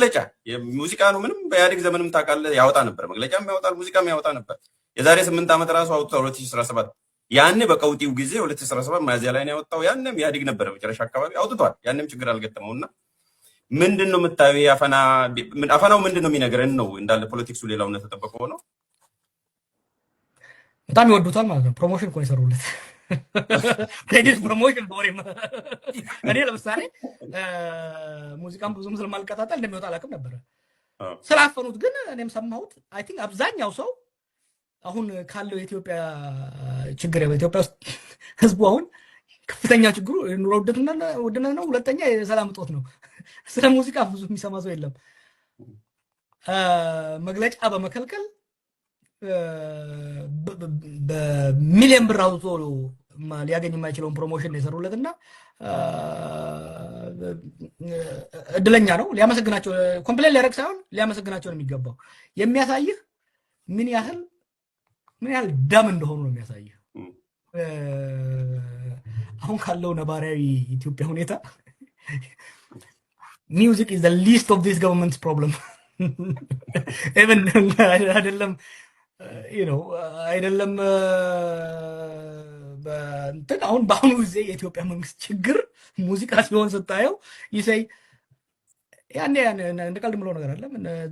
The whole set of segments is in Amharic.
መግለጫ የሙዚቃ ነው። ምንም በኢህአዴግ ዘመንም ታውቃለህ ያወጣ ነበር፣ መግለጫም ያወጣል፣ ሙዚቃም ያወጣ ነበር። የዛሬ 8 ዓመት ራሱ አውጥቷል 2017 ያኔ በቀውጢው ጊዜ 2017 ሚያዝያ ላይ ነው ያወጣው። ያኔም ኢህአዴግ ነበር መጨረሻ አካባቢ አውጥቷል። ያኔም ችግር አልገጠመውና ምንድነው የምታየው? አፈናው ምንድነው የሚነግረን ነው? እንዳለ ፖለቲክሱ ሌላውነት ተጠበቀው ነው። በጣም ይወዱታል ማለት ነው። ፕሮሞሽን እኮ ይሰሩለት ክሬዲት ፕሮሞሽን በወሬ እኔ ለምሳሌ ሙዚቃም ብዙም ስለማልከታተል እንደሚወጣ አላውቅም ነበረ። ስላፈኑት ግን እኔም ሰማሁት። አይ ቲንክ አብዛኛው ሰው አሁን ካለው የኢትዮጵያ ችግር በኢትዮጵያ ውስጥ ህዝቡ አሁን ከፍተኛ ችግሩ ኑሮ ውድነት ነው። ሁለተኛ የሰላም እጦት ነው። ስለ ሙዚቃ ብዙ የሚሰማ ሰው የለም። መግለጫ በመከልከል በሚሊዮን ብር አውጥቶ ሊያገኝ የማይችለውን ፕሮሞሽን የሰሩለትና እድለኛ ነው። ሊያመሰግናቸው ኮምፕሌን ሊያደርግ ሳይሆን ሊያመሰግናቸው ነው የሚገባው። የሚያሳይህ ምን ያህል ደም እንደሆኑ ነው የሚያሳይህ። አሁን ካለው ነባራዊ ኢትዮጵያ ሁኔታ ሚውዚክ ኢዝ ዘ ሊስት ኦፍ ዲስ ገቨርንመንትስ ፕሮብለም ኢቭን አይደለም አይደለም በእንትን አሁን በአሁኑ ጊዜ የኢትዮጵያ መንግስት ችግር ሙዚቃ ሲሆን ስታየው ይሰይ ያኔ እንደ ቀልድ ምለው ነገር አለ።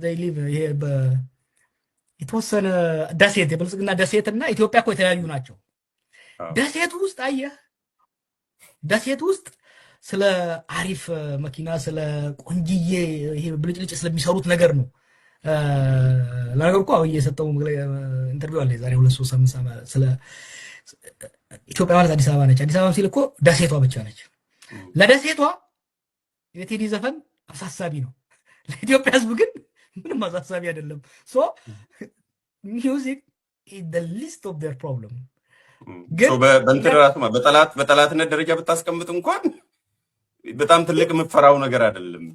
they live ይሄ የተወሰነ ደሴት የብልጽግና ደሴትና ኢትዮጵያ እኮ የተለያዩ ናቸው። ደሴት ውስጥ አየህ፣ ደሴት ውስጥ ስለ አሪፍ መኪና ስለ ቆንጅዬ ይሄ ብልጭልጭ ስለሚሰሩት ነገር ነው። ለነገሩ እኮ አሁን እየሰጠው ኢንተርቪው አለ ዛሬ 2-3 ሳምንት ስለ ኢትዮጵያ ማለት አዲስ አበባ ነች። አዲስ አበባ ሲል እኮ ደሴቷ ብቻ ነች። ለደሴቷ የቴዲ ዘፈን አሳሳቢ ነው፣ ለኢትዮጵያ ህዝብ ግን ምንም አሳሳቢ አይደለም። ሶ ሚውዚክ ኢዝ ዘ ሊስት ኦፍ ዜር ፕሮብለም። ግን በጠላትነት ደረጃ ብታስቀምጥ እንኳን በጣም ትልቅ የምትፈራው ነገር አይደለም።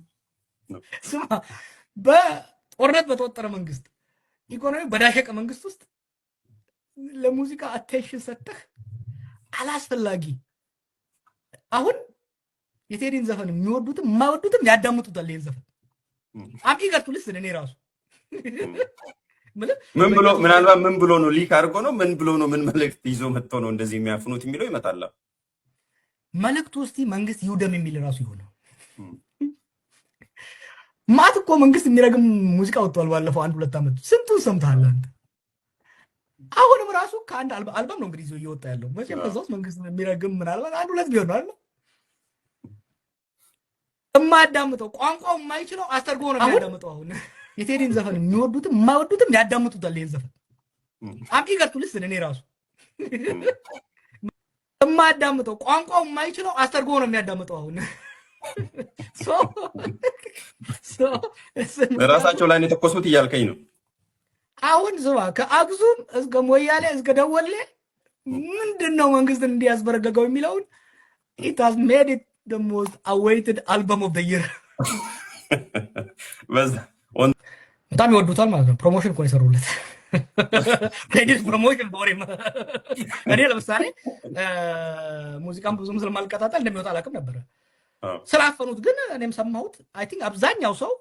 ስማ በጦርነት በተወጠረ መንግስት፣ ኢኮኖሚ በዳሸቀ መንግስት ውስጥ ለሙዚቃ አቴንሽን ሰጥተህ አላስፈላጊ አሁን የቴዲን ዘፈን የሚወዱትም የማይወዱትም ያዳምጡታል። ይሄን ዘፈን አምጪ ልስን እኔ ራሱ ምናልባት ምን ብሎ ነው ሊክ አድርጎ ነው ምን ብሎ ነው ምን መልእክት ይዞ መጥቶ ነው እንደዚህ የሚያፍኑት የሚለው ይመጣል። መልእክቱ እስቲ መንግስት ይውደም የሚል ራሱ ይሆነ ማት እኮ መንግስት የሚረግም ሙዚቃ ወጥቷል ባለፈው 1-2 ዓመት። ስንቱን ሰምተሃል አንተ? አሁንም ራሱ ከአንድ አልበም ነው እንግዲህ ይዞ እየወጣ ያለው። መቼም ከዛ ውስጥ መንግስት የሚረግም ምናልባት 1-2 ቢሆን ነው አይደል? የማያዳምጠው ቋንቋው የማይችለው አስተርጎ ነው የሚያዳምጠው። አሁን የቴዲን ዘፈን የሚወዱትም የማይወዱትም ያዳምጡታል። ይሄን ዘፈን አምጪ ልስን እኔ ራሱ የማያዳምጠው ቋንቋው የማይችለው አስተርጎ ነው የሚያዳምጠው። አሁን በራሳቸው ላይ የተኮሱት እያልከኝ ነው? አሁን ስማ ከአክሱም እስከ ሞያሌ እስከ ደወሌ ምንድነው መንግስትን እንዲያስበረገገው የሚለውን it has made it the most awaited album of the year። በጣም ይወዱታል ማለት ነው። ፕሮሞሽን እኮ ይሰሩለት ክሬዲት ፕሮሞሽን በወሬ እኔ ለምሳሌ ሙዚቃም ብዙም ስለማልከታተል እንደሚወጣ አላውቅም ነበረ። ስላፈኑት ግን እኔም ሰማሁት። አይ ቲንክ አብዛኛው ሰው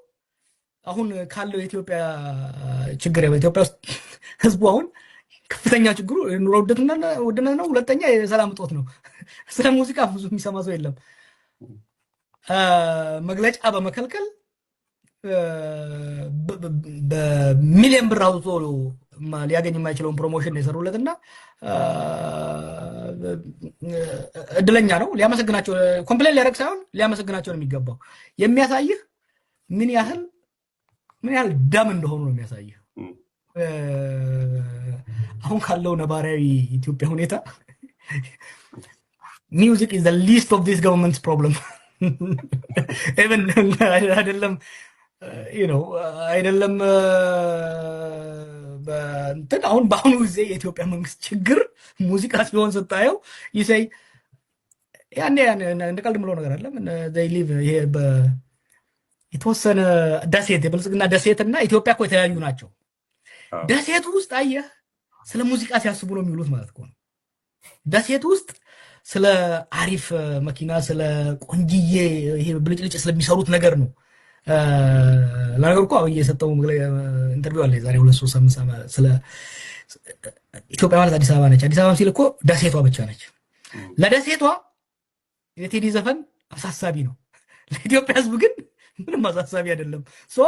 አሁን ካለው የኢትዮጵያ ችግር በኢትዮጵያ ውስጥ ህዝቡ አሁን ከፍተኛ ችግሩ ኑሮ ውድነት ነው። ሁለተኛ የሰላም እጦት ነው። ስለ ሙዚቃ ብዙ የሚሰማ ሰው የለም። መግለጫ በመከልከል በሚሊዮን ብር አውጥቶ ሊያገኝ የማይችለውን ፕሮሞሽን የሰሩለትና እድለኛ ነው። ሊያመሰግናቸው ኮምፕሌን ሊያደርግ ሳይሆን ሊያመሰግናቸው ነው የሚገባው። የሚያሳይህ ምን ያህል ደም እንደሆኑ ነው የሚያሳይህ። አሁን ካለው ነባራዊ ኢትዮጵያ ሁኔታ ሚውዚክ ኢዝ ዘ ሊስት ኦፍ ዲስ ገቨርንመንትስ ፕሮብለም ኢቭን አይደለም አይደለም በእንትን አሁን በአሁኑ ጊዜ የኢትዮጵያ መንግስት ችግር ሙዚቃ ሲሆን ስታየው ይሰይ ያኔ እንደ ቀልድ ምለው ነገር አለ። they live ይሄ የተወሰነ ደሴት የብልጽግና ደሴትና ኢትዮጵያ እኮ የተለያዩ ናቸው። ደሴት ውስጥ አየህ ስለ ሙዚቃ ሲያስቡ ነው የሚውሉት ማለት ነው። ደሴት ውስጥ ስለ አሪፍ መኪና ስለ ቆንጅዬ ይሄ ብልጭልጭ ስለሚሰሩት ነገር ነው ለነገሩ እኮ አብይ የሰጠው ኢንተርቪው አለ የዛሬ 2-3 ሳምንት ስለ ኢትዮጵያ ማለት አዲስ አበባ ነች። አዲስ አበባ ሲል እኮ ደሴቷ ብቻ ነች። ለደሴቷ የቴዲ ዘፈን አሳሳቢ ነው፣ ለኢትዮጵያ ሕዝብ ግን ምንም አሳሳቢ አይደለም። ሶ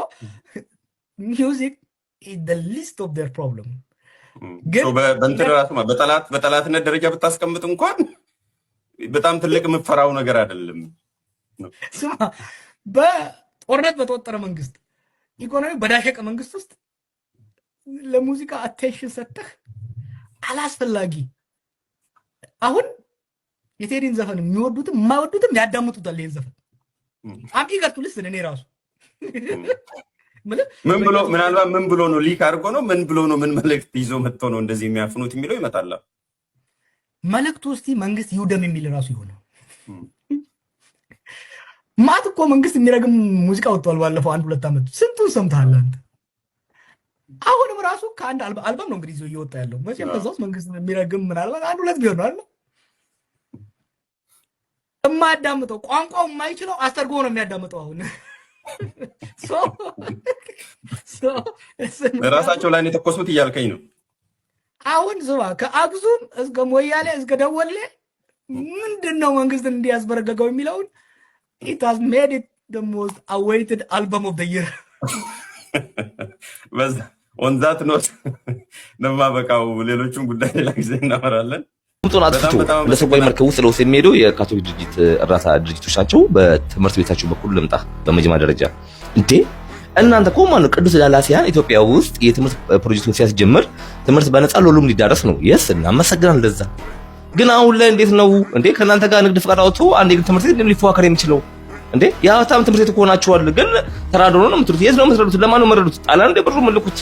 ሚውዚክ ኢዝ ዘ ሊስት ኦፍ ዴር ፕሮብለም። ግን በእንትን ራሱ በጠላትነት ደረጃ ብታስቀምጥ እንኳን በጣም ትልቅ የምፈራው ነገር አይደለም። ስማ፣ በጦርነት በተወጠረ መንግስት፣ ኢኮኖሚ በዳሸቀ መንግስት ውስጥ ለሙዚቃ አቴንሽን ሰጥተህ አላስፈላጊ አሁን የቴዲን ዘፈን የሚወዱትም የማይወዱትም ያዳምጡታል። ይሄን ዘፈን አምጪ ገርቱ ልስን እኔ ራሱ ምን ብሎ ምናልባት ምን ብሎ ነው ሊክ አድርጎ ነው ምን ብሎ ነው ምን መልእክት ይዞ መጥቶ ነው እንደዚህ የሚያፍኑት የሚለው ይመጣል። መልእክቱ እስቲ መንግስት ይውደም የሚል ራሱ ይሆነ ማት እኮ መንግስት የሚረግም ሙዚቃ ወጥቷል። ባለፈው 1-2 ዓመት ስንቱን ሰምተሃል አንተ? አሁንም ራሱ ከአንድ አልበም ነው እንግዲህ እየወጣ ያለው። መቼም ከዛ ውስጥ መንግስት የሚረግም ምናልባት 1-2 ቢሆን ነው አለ የማያዳምጠው ቋንቋው የማይችለው አስተርጎ ነው የሚያዳምጠው። አሁን ራሳቸው ላይ የተኮሱት እያልከኝ ነው። አሁን ዝባ ከአክሱም እስከ ሞያሌ እስከ ደወሌ ምንድን ነው መንግስትን እንዲያስበረገገው የሚለውን it has made it the most awaited album of the year. on that note ለማበቃው ሌሎቹን ጉዳይ ሌላ ጊዜ እናወራለን። ለሰቆይ መርከብ ውስጥ ለውስጥ የሚሄዱ የካቶሊክ ድርጅት እርዳታ ድርጅቶች ናቸው። በትምህርት ቤታቸው በኩል ልምጣ በመጀመሪያ ደረጃ እንዴ እናንተ እኮ ማነው ቅዱስ ዳላሲያን ኢትዮጵያ ውስጥ የትምህርት ፕሮጀክቱን ሲያስጀምር ትምህርት በነፃ ለሁሉም ሊዳረስ ነው። የስ እናመሰግናለን ለዛ። ግን አሁን ላይ እንዴት ነው እንዴ ከናንተ ጋር ንግድ ፍቃድ አውጥቶ አንድ ግን ትምህርት ቤት ሊፎካከር የሚችለው እንዴ? የሀብታም ትምህርት ቤት እኮ ናቸዋል። ግን ተራድሮ ነው የምትሉት። የት ነው የምትረዱት? ለማን ነው የምትረዱት? ጣላን እንደ ብሩ መልኩት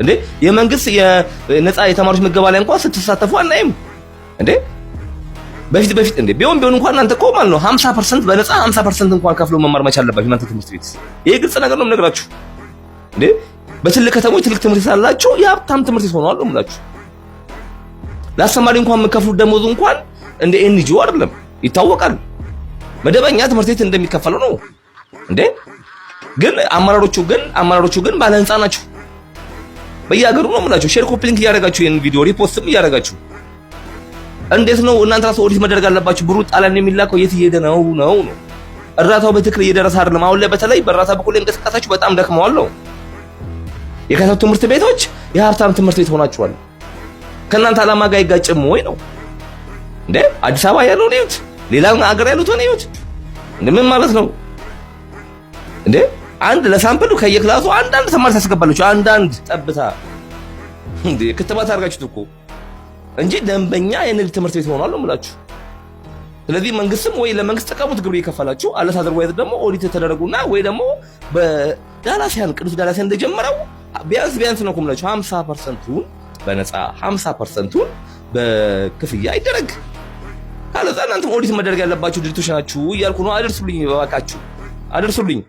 እንዴ? የመንግስት የነፃ የተማሪዎች ምገባ ላይ እንኳን ስትሳተፉ አናይም እንዴ? በፊት እንዴ ቢሆን እንኳን እናንተ እኮ ማለት ነው 50% በነፃ 50% እንኳን ከፍሎ መማር መቻል አለባችሁ እናንተ ትምህርት ቤት። ይሄ ግልጽ ነገር ነው የምነግራችሁ እንዴ። በትልቅ ከተሞች ትልቅ ትምህርት ቤት አላችሁ፣ የሀብታም ትምህርት ቤት ሆነዋል ነው የምላችሁ። ለአስተማሪ እንኳን የምከፍሉት ደሞዙ እንኳን እንደ ኤንጂኦ አይደለም ይታወቃል። መደበኛ ትምህርት ቤት እንደሚከፈለው ነው እንዴ። ግን አመራሮቹ ግን ባለ ህንጻ ናቸው። በየሀገሩ ነው የምላችሁ። ሼር ኮፒ ሊንክ እያደረጋችሁ ይሄን ቪዲዮ ሪፖስትም እያደረጋችሁ እንዴት ነው እናንተ ራሱ ኦዲት መደረግ አለባችሁ። ብሩ ጣሊያን የሚላከው የት እየሄደ ነው? እርዳታው በትክክል እየደረሰ አይደለም። አሁን ላይ በተለይ በእርዳታ በኩል እንቅስቃሴያችሁ በጣም ደክመዋል ነው። የካቶሊክ ትምህርት ቤቶች የሀብታም ትምህርት ቤት ሆናችኋል። ከእናንተ ዓላማ ጋር አይጋጭም ወይ ነው እንዴ? አዲስ አበባ ያለው ነው ይሁት ሌላ ሀገር ያሉት ነው ይሁት እንዴ? ምን ማለት ነው እንዴ? አንድ ለሳምፕሉ ከየክላሱ አንዳንድ ተማሪ ታስገባላችሁ። አንዳንድ ጠብታ እንዴ ክትባት አድርጋችሁት እኮ እንጂ ደንበኛ የንግድ ትምህርት ቤት ሆኗል ነው የምላችሁ። ስለዚህ መንግስትም ወይ ለመንግስት ተቀሙት ግብር እየከፈላችሁ አለ ታደርጉ ወይ ደግሞ ኦዲት ተደረጉና ወይ ደግሞ በዳላሲያን ቅዱስ ዳላሲያን እንደጀመረው ቢያንስ ነው የምላችሁ 50%ቱን በነፃ 50%ቱን በክፍያ ይደረግ። ካለዛ እናንተም ኦዲት መደረግ ያለባችሁ ድርጅቶች ናችሁ እያልኩ ነው። አድርሱልኝ፣ እባካችሁ አድርሱልኝ።